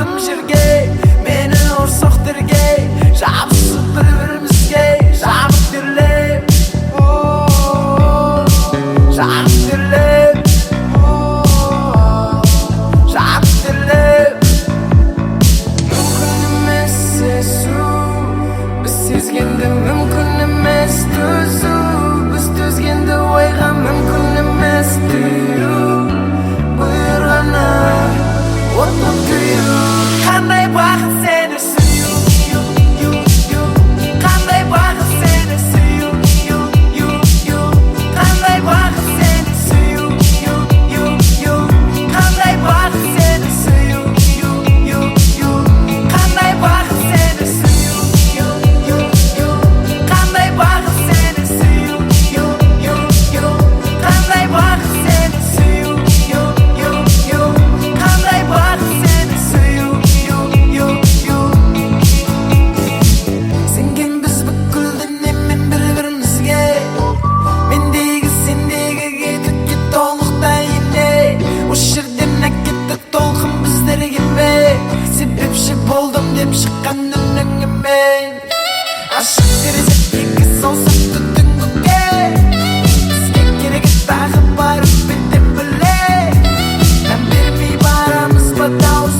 лақтырдым жерге, мені ұрсақ терге, жабысып бір-бірімізге, жабып келіп, жабып келіп, жабып келіп. Мүмкін емес сезу, біз сезгенді мүмкін емес төзу, біз төзгенді ойға мүмкін емес түю. Бұйырғаны от күйу, қандай бақыт сені сүю, қандай бақыт сені сүю, қандай бақыт сені сүю, қандай бақыт сені сүю, қандай бақыт сені сүю, қандай бақыт сені сүю, қандай бақыт сені сүю, қандай бақыт сені сүю. Сенгенбіз бүкіл дүниемен бір-бірімізге, мендегі сендегі кетікке толықтай ене. Осы жерден әкетті толқын біздерге ме, себепші болдым деп шыққан үніңімен. Ашық терезе екі солсықты түңгіге, бізге керегі тағы бар өтпеден біле. Мән бермей барамыз ба дауыс